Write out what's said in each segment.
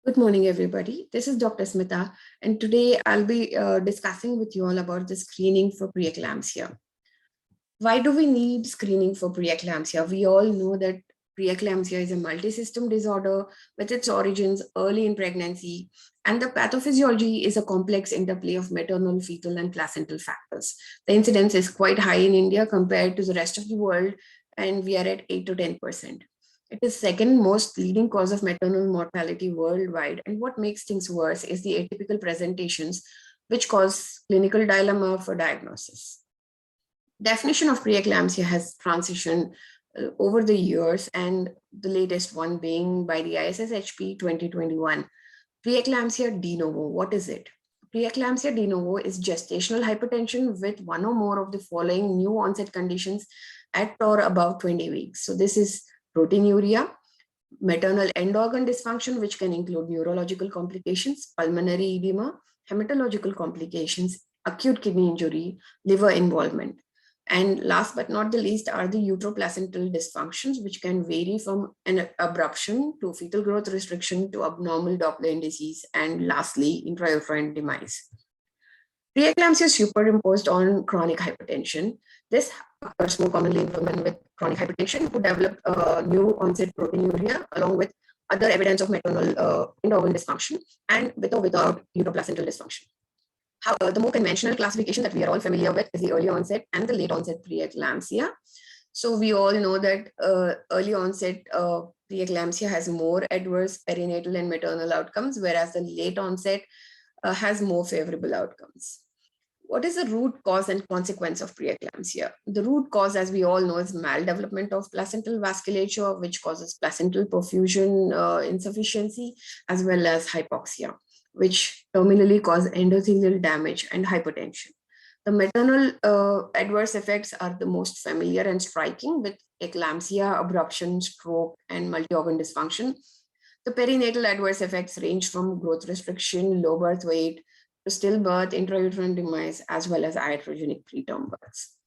Good morning, everybody. This is Dr. Smita, and today I'll be discussing with you all about the screening for preeclampsia. Why do we need screening for preeclampsia? We all know that preeclampsia is a multi-system disorder with its origins early in pregnancy, and the pathophysiology is a complex interplay of maternal, fetal, and placental factors. The incidence is quite high in India compared to the rest of the world, and we are at 8 to 10%. It is second most leading cause of maternal mortality worldwide, and what makes things worse is the atypical presentations, which cause clinical dilemma for diagnosis. Definition of preeclampsia has transitioned over the years, and the latest one being by the ISSHP 2021. Preeclampsia de novo, what is it? Preeclampsia de novo is gestational hypertension with one or more of the following new onset conditions at or above 20 weeks. So this is proteinuria, maternal end organ dysfunction, which can include neurological complications, pulmonary edema, hematological complications, acute kidney injury, liver involvement. And last but not the least are the uteroplacental dysfunctions, which can vary from an abruption to fetal growth restriction to abnormal Doppler indices, and lastly, intrauterine demise. Preeclampsia is superimposed on chronic hypertension. This occurs more commonly in women with chronic hypertension who develop new onset proteinuria along with other evidence of maternal end organ dysfunction and with or without uteroplacental dysfunction. The more conventional classification that we are all familiar with is the early onset and the late onset preeclampsia. So we all know that early onset preeclampsia has more adverse perinatal and maternal outcomes, whereas the late onset has more favorable outcomes. What is the root cause and consequence of preeclampsia? The root cause, as we all know, is maldevelopment of placental vasculature, which causes placental perfusion insufficiency, as well as hypoxia, which terminally cause endothelial damage and hypertension. The maternal adverse effects are the most familiar and striking, with eclampsia, abruption, stroke, and multi-organ dysfunction. The perinatal adverse effects range from growth restriction, low birth weight, to stillbirth, intrauterine demise, as well as iatrogenic preterm births.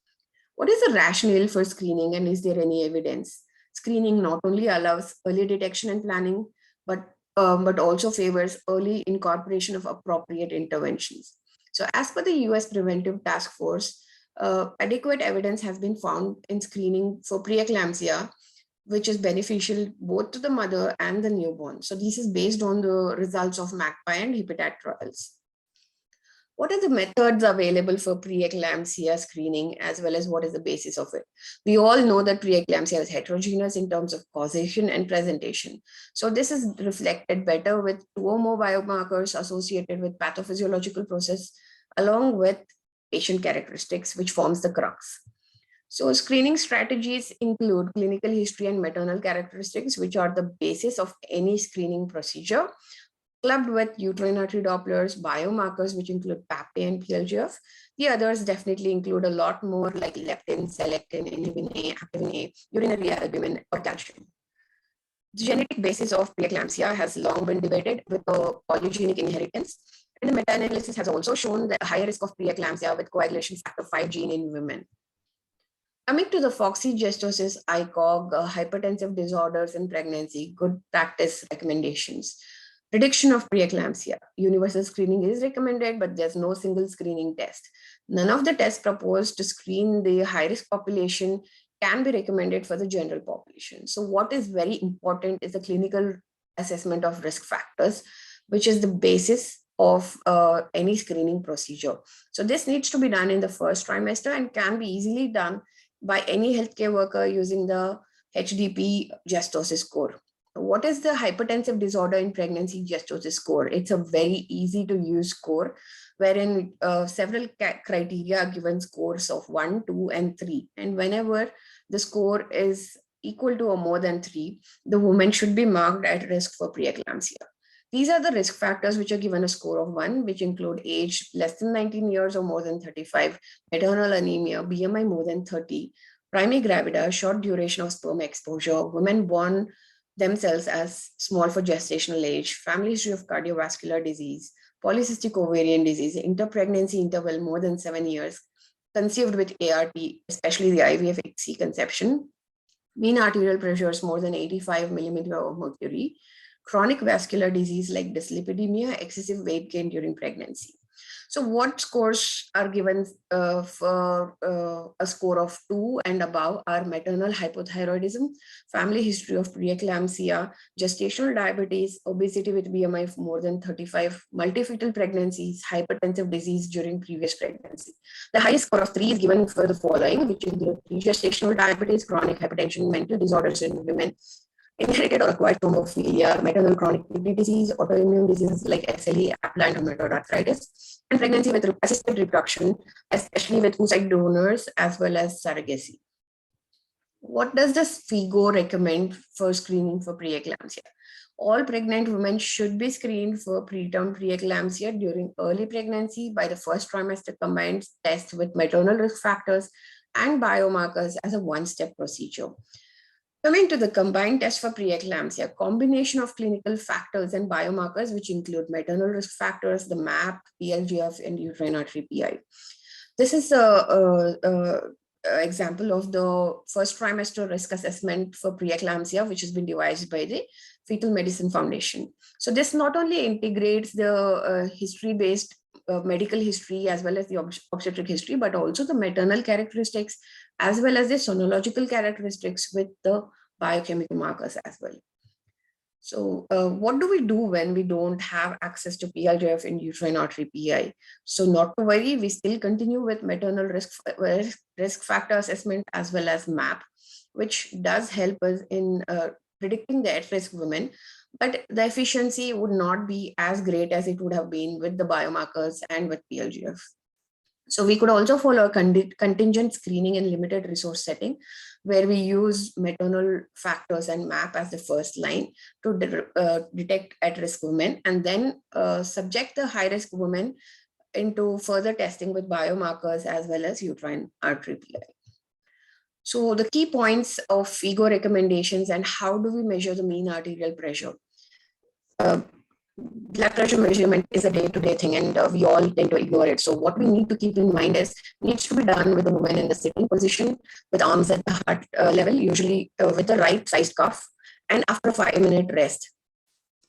What is the rationale for screening, and is there any evidence? Screening not only allows early detection and planning, but also favors early incorporation of appropriate interventions. So as per the US Preventive Task Force, adequate evidence has been found in screening for preeclampsia, which is beneficial both to the mother and the newborn. So this is based on the results of MACPI and HIPPOTAT trials. What are the methods available for preeclampsia screening, as well as what is the basis of it? We all know that preeclampsia is heterogeneous in terms of causation and presentation. So this is reflected better with two or more biomarkers associated with pathophysiological process, along with patient characteristics, which forms the crux. So screening strategies include clinical history and maternal characteristics, which are the basis of any screening procedure, clubbed with uterine artery Dopplers, biomarkers, which include PAPA and PLGF. The others definitely include a lot more like leptin, selectin, inhibin A, activin A, urinary albumin, or calcium. The genetic basis of preeclampsia has long been debated with the polygenic inheritance. And the meta-analysis has also shown the higher risk of preeclampsia with coagulation factor 5 gene in women. Coming to the foxygestosis, ICOG, hypertensive disorders in pregnancy, good practice recommendations. Prediction of preeclampsia. Universal screening is recommended, but there's no single screening test. None of the tests proposed to screen the high-risk population can be recommended for the general population. So what is very important is the clinical assessment of risk factors, which is the basis of any screening procedure. So this needs to be done in the first trimester and can be easily done by any healthcare worker using the HDP gestosis score. What is the hypertensive disorder in pregnancy gestosis score? It's a very easy to use score, wherein several criteria are given scores of 1, 2, and 3. And whenever the score is equal to or more than 3, the woman should be marked at risk for preeclampsia. These are the risk factors which are given a score of 1, which include age less than 19 years or more than 35, maternal anemia, BMI more than 30, primary gravida, short duration of sperm exposure, women born themselves as small for gestational age, family history of cardiovascular disease, polycystic ovarian disease, interpregnancy interval more than 7 years, conceived with ART, especially the IVF-HC conception, mean arterial pressures more than 85 millimeter of mercury, chronic vascular disease like dyslipidemia, excessive weight gain during pregnancy. So what scores are given for a score of 2 and above are maternal hypothyroidism, family history of preeclampsia, gestational diabetes, obesity with BMI of more than 35, multifetal pregnancies, hypertensive disease during previous pregnancy. The highest score of 3 is given for the following, which include gestational diabetes, chronic hypertension, mental disorders in women, inherited or acquired thrombophobia, maternal chronic kidney disease, autoimmune diseases like SLE, applied rheumatoid arthritis, and pregnancy with assisted reproduction, especially with oocyte donors as well as surrogacy. What does the FIGO recommend for screening for preeclampsia? All pregnant women should be screened for preterm preeclampsia during early pregnancy by the first trimester combined test with maternal risk factors and biomarkers as a one-step procedure. Coming to the combined test for preeclampsia, combination of clinical factors and biomarkers, which include maternal risk factors, the MAP, PLGF, and uterine artery PI. This is a example of the first trimester risk assessment for preeclampsia, which has been devised by the Fetal Medicine Foundation. So this not only integrates the history-based medical history as well as the obstetric history, but also the maternal characteristics as well as the sonological characteristics with the biochemical markers as well. So what do we do when we don't have access to PLGF in uterine artery PI? So not to worry, we still continue with maternal risk factor assessment as well as MAP, which does help us in predicting the at-risk women, but the efficiency would not be as great as it would have been with the biomarkers and with PLGF. So we could also follow a contingent screening in limited resource setting, where we use maternal factors and MAP as the first line to detect at-risk women, and then subject the high-risk women into further testing with biomarkers as well as uterine artery PI. So the key points of FIGO recommendations and how do we measure the mean arterial pressure? Blood pressure measurement is a day-to-day thing, and we all tend to ignore it. So what we need to keep in mind is needs to be done with the woman in the sitting position with arms at the heart level, usually with the right sized cuff, and after a 5-minute rest.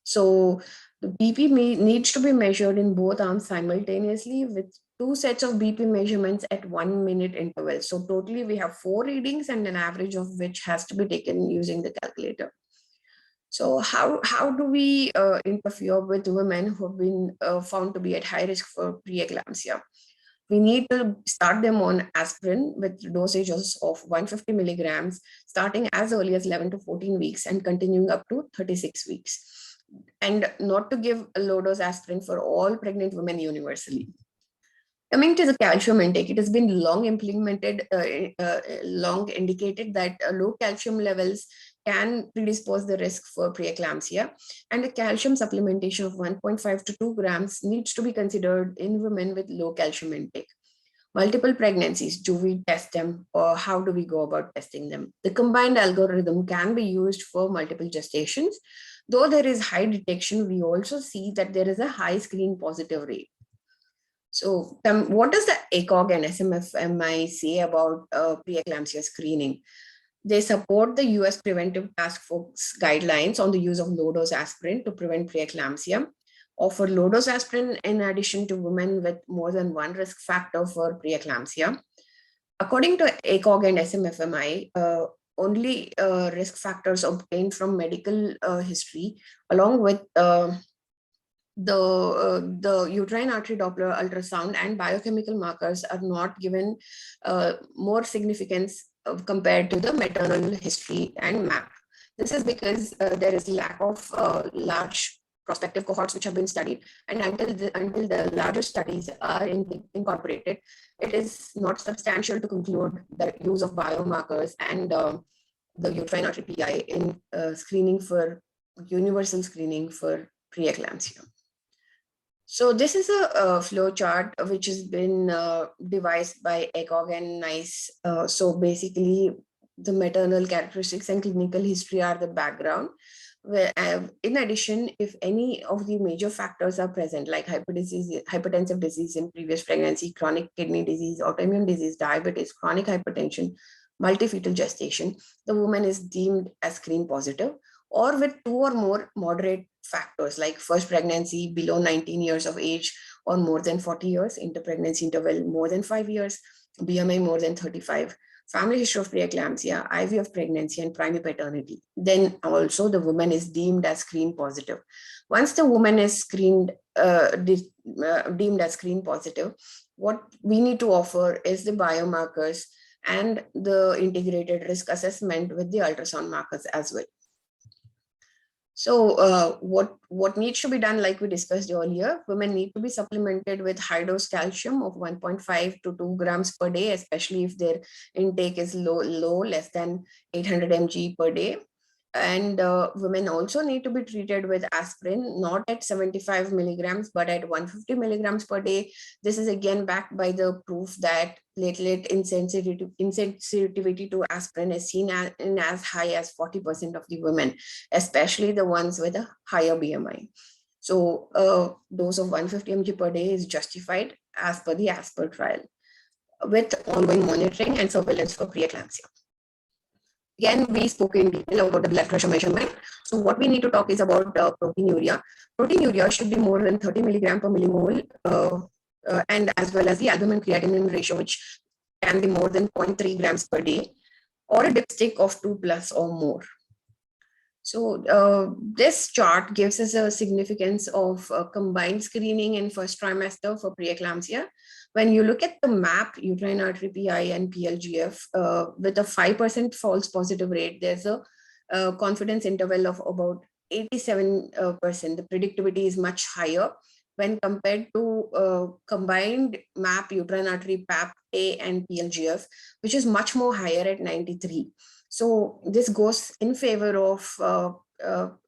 So the BP needs to be measured in both arms simultaneously with 2 sets of BP measurements at 1-minute intervals. So totally we have 4 readings and an average of which has to be taken using the calculator. So how do we interfere with women who have been found to be at high risk for preeclampsia? We need to start them on aspirin with dosages of 150 milligrams, starting as early as 11 to 14 weeks and continuing up to 36 weeks. And not to give a low dose aspirin for all pregnant women universally. Coming to the calcium intake, it has been long indicated that low calcium levels can predispose the risk for preeclampsia, and the calcium supplementation of 1.5 to 2 grams needs to be considered in women with low calcium intake. Multiple pregnancies, do we test them or how do we go about testing them? The combined algorithm can be used for multiple gestations. Though there is high detection, we also see that there is a high screen positive rate. So what does the ACOG and SMFMI say about preeclampsia screening? They support the US Preventive Task Force guidelines on the use of low-dose aspirin to prevent preeclampsia, offer low-dose aspirin in addition to women with more than one risk factor for preeclampsia. According to ACOG and SMFMI, only risk factors obtained from medical history, along with the uterine artery Doppler ultrasound and biochemical markers are not given more significance compared to the maternal history and MAP. This is because there is lack of large prospective cohorts which have been studied, and until the larger studies are incorporated, it is not substantial to conclude the use of biomarkers and the uterine artery PI in universal screening for preeclampsia. So this is a flow chart which has been devised by ACOG and NICE. So basically, the maternal characteristics and clinical history are the background. Where, in addition, if any of the major factors are present, like hypertensive disease in previous pregnancy, chronic kidney disease, autoimmune disease, diabetes, chronic hypertension, multifetal gestation, the woman is deemed as screen positive. or with 2 or more moderate factors like first pregnancy below 19 years of age or more than 40 years, interpregnancy interval more than 5 years, BMI more than 35, family history of preeclampsia, IVF pregnancy, and primary paternity. Then also the woman is deemed as screen positive. Once the woman is deemed as screen positive, what we need to offer is the biomarkers and the integrated risk assessment with the ultrasound markers as well. So what needs to be done, like we discussed earlier, women need to be supplemented with high dose calcium of 1.5 to 2 grams per day, especially if their intake is low, less than 800 mg per day. And women also need to be treated with aspirin, not at 75 milligrams, but at 150 milligrams per day. This is again backed by the proof that platelet insensitivity to aspirin is seen in as high as 40% of the women, especially the ones with a higher BMI. So a dose of 150 mg per day is justified as per the ASPER trial, with ongoing monitoring and surveillance for preeclampsia. Again, we spoke in detail about the blood pressure measurement. So what we need to talk is about proteinuria. Proteinuria should be more than 30 milligram per millimole, and as well as the albumin creatinine ratio, which can be more than 0.3 grams per day, or a dipstick of 2 plus or more. So this chart gives us a significance of combined screening in first trimester for preeclampsia. When you look at the MAP, uterine artery PI and PLGF, with a 5% false positive rate, there's a confidence interval of about 87%. The predictivity is much higher when compared to combined MAP, uterine artery PAP-A and PLGF, which is much more higher at 93. So this goes in favor of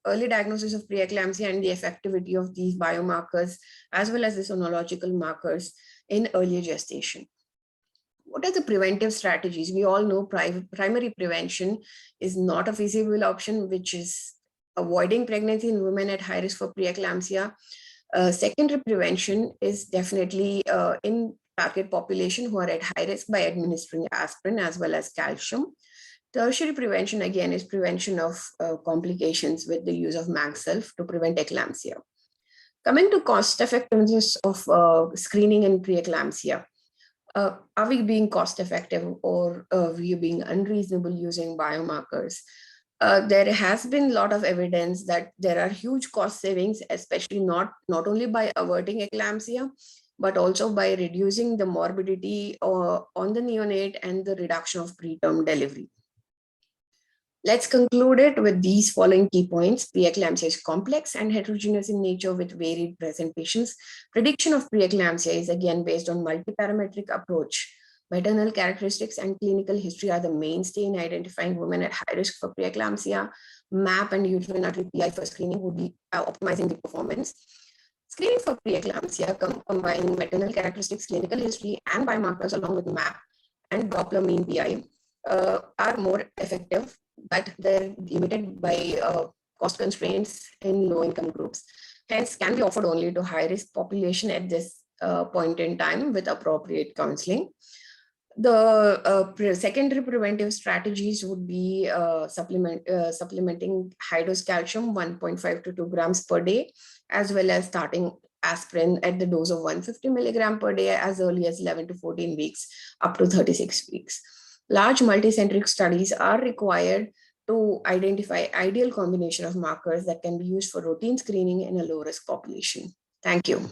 early diagnosis of preeclampsia and the effectivity of these biomarkers, as well as the sonological markers in early gestation. What are the preventive strategies? We all know primary prevention is not a feasible option, which is avoiding pregnancy in women at high risk for preeclampsia. Secondary prevention is definitely in target population who are at high risk by administering aspirin as well as calcium. Tertiary prevention, again, is prevention of complications with the use of MagSelf to prevent eclampsia. Coming to cost effectiveness of screening in preeclampsia, are we being cost effective, or are we being unreasonable using biomarkers? There has been a lot of evidence that there are huge cost savings, especially not only by averting eclampsia, but also by reducing the morbidity on the neonate and the reduction of preterm delivery. Let's conclude it with these following key points. Preeclampsia is complex and heterogeneous in nature with varied presentations. Prediction of preeclampsia is again based on multi-parametric approach. Maternal characteristics and clinical history are the mainstay in identifying women at high risk for preeclampsia. MAP and uterine artery PI for screening would be optimizing the performance. Screening for preeclampsia combining maternal characteristics, clinical history, and biomarkers along with MAP and Doppler mean PI are more effective, but they're limited by cost constraints in low-income groups. Hence, can be offered only to high-risk population at this point in time with appropriate counseling. The secondary preventive strategies would be supplementing high-dose calcium 1.5 to 2 grams per day, as well as starting aspirin at the dose of 150 milligram per day as early as 11 to 14 weeks up to 36 weeks. Large multicentric studies are required to identify ideal combination of markers that can be used for routine screening in a low-risk population. Thank you.